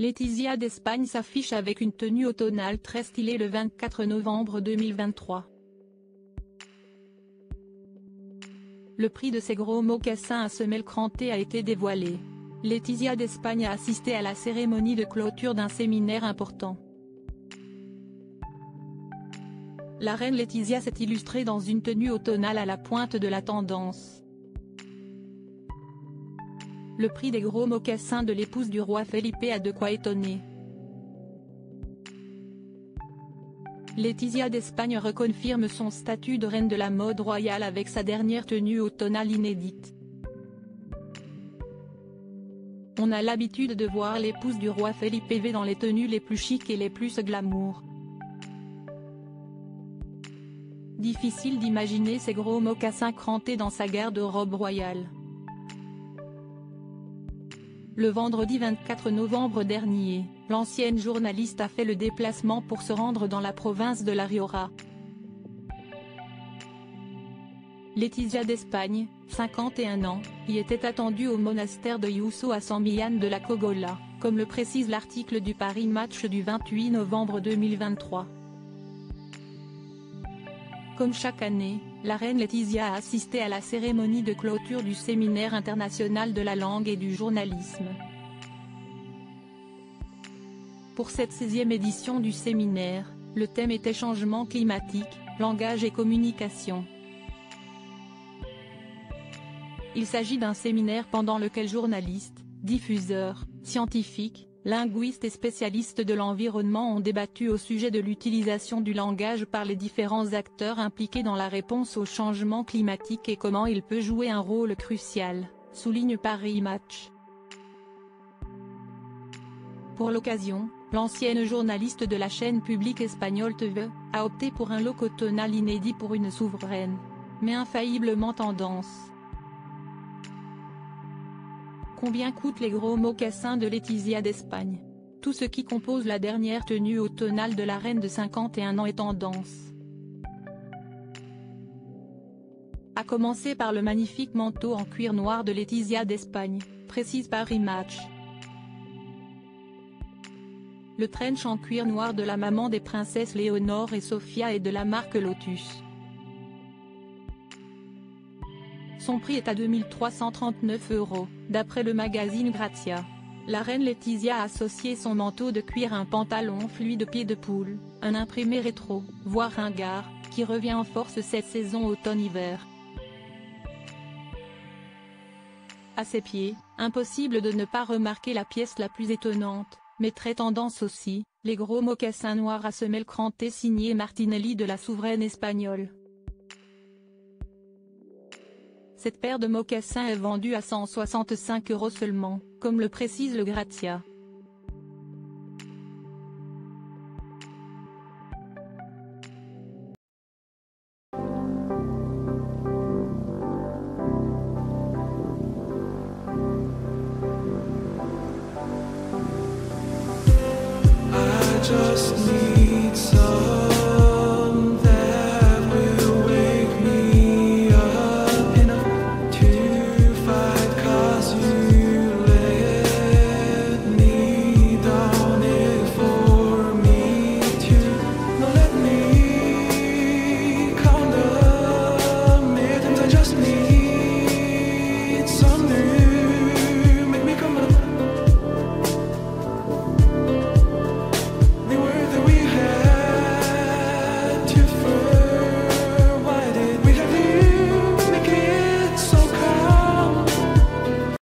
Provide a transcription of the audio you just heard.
Letizia d'Espagne s'affiche avec une tenue automnale très stylée le 24 novembre 2023. Le prix de ces gros mocassins à semelle crantée a été dévoilé. Letizia d'Espagne a assisté à la cérémonie de clôture d'un séminaire important. La reine Letizia s'est illustrée dans une tenue automnale à la pointe de la tendance. Le prix des gros mocassins de l'épouse du roi Felipe a de quoi étonner. Letizia d'Espagne reconfirme son statut de reine de la mode royale avec sa dernière tenue automnale inédite. On a l'habitude de voir l'épouse du roi Felipe dans les tenues les plus chics et les plus glamour. Difficile d'imaginer ces gros mocassins crantés dans sa garde-robe royale. Le vendredi 24 novembre dernier, l'ancienne journaliste a fait le déplacement pour se rendre dans la province de La Rioja. Letizia d'Espagne, 51 ans, y était attendue au monastère de Yuso à San Millán de la Cogolla, comme le précise l'article du Paris Match du 28 novembre 2023. Comme chaque année, la reine Letizia a assisté à la cérémonie de clôture du Séminaire international de la langue et du journalisme. Pour cette 16e édition du séminaire, le thème était changement climatique, langage et communication. Il s'agit d'un séminaire pendant lequel journalistes, diffuseurs, scientifiques, linguistes et spécialistes de l'environnement ont débattu au sujet de l'utilisation du langage par les différents acteurs impliqués dans la réponse au changement climatique et comment il peut jouer un rôle crucial, souligne Paris Match. Pour l'occasion, l'ancienne journaliste de la chaîne publique espagnole TV, a opté pour un look automnal inédit pour une souveraine, mais infailliblement tendance. Combien coûtent les gros mocassins de Letizia d'Espagne? Tout ce qui compose la dernière tenue automnale de la reine de 51 ans est tendance. À commencer par le magnifique manteau en cuir noir de Letizia d'Espagne, précise Paris Match. Le trench en cuir noir de la maman des princesses Léonore et Sofia est de la marque Lotus. Son prix est à 2 339 €, d'après le magazine Grazia. La reine Letizia a associé son manteau de cuir à un pantalon fluide pied de poule, un imprimé rétro, voire ringard, qui revient en force cette saison automne-hiver. À ses pieds, impossible de ne pas remarquer la pièce la plus étonnante, mais très tendance aussi, les gros mocassins noirs à semelle crantée signés Martinelli de la souveraine espagnole. Cette paire de mocassins est vendue à 165 € seulement, comme le précise le Grazia.